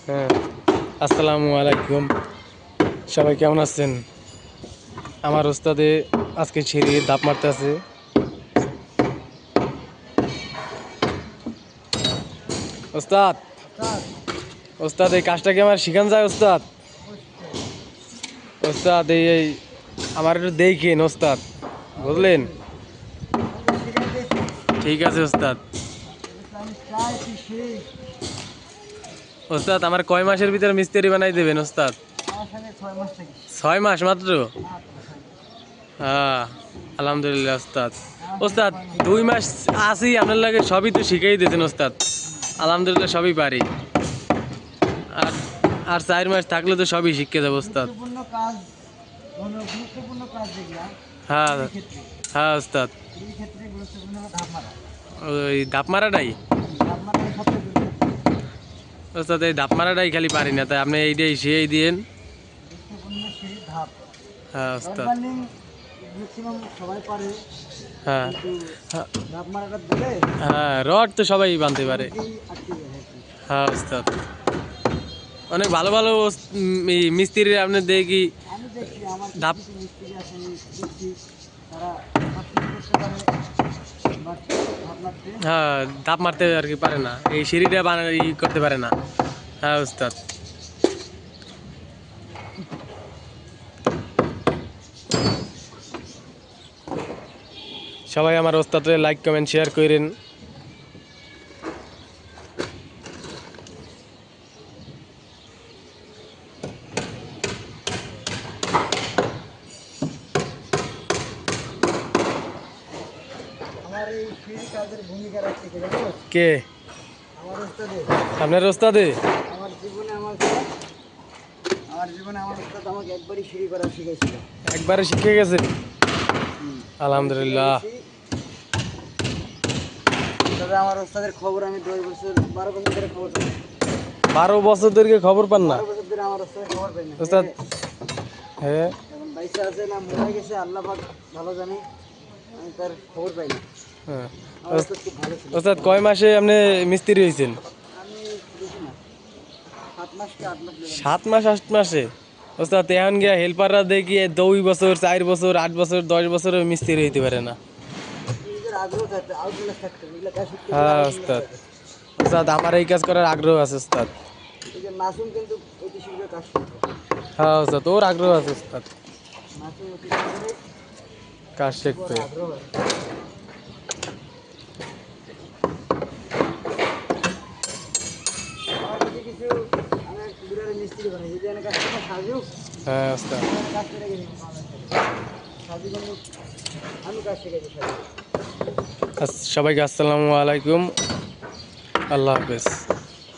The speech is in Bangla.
হ্যাঁ, আসসালামু আলাইকুম। সবাই কেমন আছেন? আমার ওস্তাদে আজকে ছিঁড়ি দাপ মারতে আছে। ওস্তাদ, ওস্তাদ এই কাজটা কি আমার শিখান যায় ওস্তাদ? ওস্তাদ এই আমার একটু দেখেন ওস্তাদ, বুঝলেন? ঠিক আছে ওস্তাদ। ওস্তাদ আমার কয় মাসের ভিতরে মিস্ত্রি বানাই দেবেন ওস্তাদ? 6 মাস মাত্র? হ্যাঁ, আলহামদুলিল্লাহ ওস্তাদ। ওস্তাদ 2 মাস আছি আপনার লাগে, সবই তো শিখেই দিয়েছেন ওস্তাদ। আলহামদুলিল্লাহ সবই পারি। আর আর 4 মাস থাকলে তো সবই শিখে যাবো ওস্তাদ। হ্যাঁ হ্যাঁ ওস্তাদ, ওই ধাপ মারাটাই ওস্তাদ, এই ধাপ মারাটাই খালি পারি না, তাই আপনি এইটাই শিখিয়ে দিয়েন। হ্যাঁ ওস্তাদ। হ্যাঁ হ্যাঁ, রড তো সবাই বানতে পারে। হ্যাঁ ওস্তাদ, অনেক ভালো ভালো মিস্ত্রি আপনি দেখি ধাপ, হ্যাঁ ধাপ মারতে আর কি পারে না, এই সিঁড়িটা করতে পারে না। হ্যাঁ ওস্তাদ। সবাই আমার ওস্তাদে লাইক কমেন্ট শেয়ার করেন। কে? আপনার ওস্তাদে? একবারে শিখে গেছে? আলহামদুলিল্লাহ। আমার ওস্তাদের খবর আমি 10 বছর 12 বছর ধরে খবর পাই। 12 বছর ধরে খবর পান না? 12 বছর ধরে আমার ওস্তাদের খবর পাই না ওস্তাদ। হ্যাঁ, এখন বাইসা আছে না মরে গেছে আল্লাহ পাক ভালো জানে, আমি তার খবর পাই না। হ্যাঁ আমার ওস্তাদ খুব ভালো ছিল। ওস্তাদ কয় মাসে আপনি মিস্ত্রি হয়েছেন? আমি বেশি না, 7 মাস কি 8 মাস লেগে 7 মাস 8 মাসে? ওস্তাদ এখন গিয়া হেল্পাররা দেখি 2 বছর 4 বছর 8 বছর 10 বছর মিস্ত্রি হইতে পারে না। নিজের আগ্রহ থাকতে আউটলেস থাকতে এগুলো কাজ শিখতে হ্যাঁ ওস্তাদ। ওস্তাদ আমার এই কাজ করার আগ্রহ আছে ওস্তাদ। এই যে মাসুম কিন্তু অতি শীঘ্র কাজ শিখবে। হ্যাঁ ওস্তাদ, ওর আগ্রহ আছে ওস্তাদ, মাসুম অতি শীঘ্র কাজ শিখবে। আগ্রহ আছে। আমার যদি কিছু আমি বিরাট মিস্ত্রি বানাই যদি আমি কাজ করতে সাজু হ্যাঁ ওস্তাদ। কাজ করে গেছি সাজু কিন্তু আমি কাজ শিখেছি সাজু। সবাইকে আসসালামু আলাইকুম, আল্লাহ হাফেজ।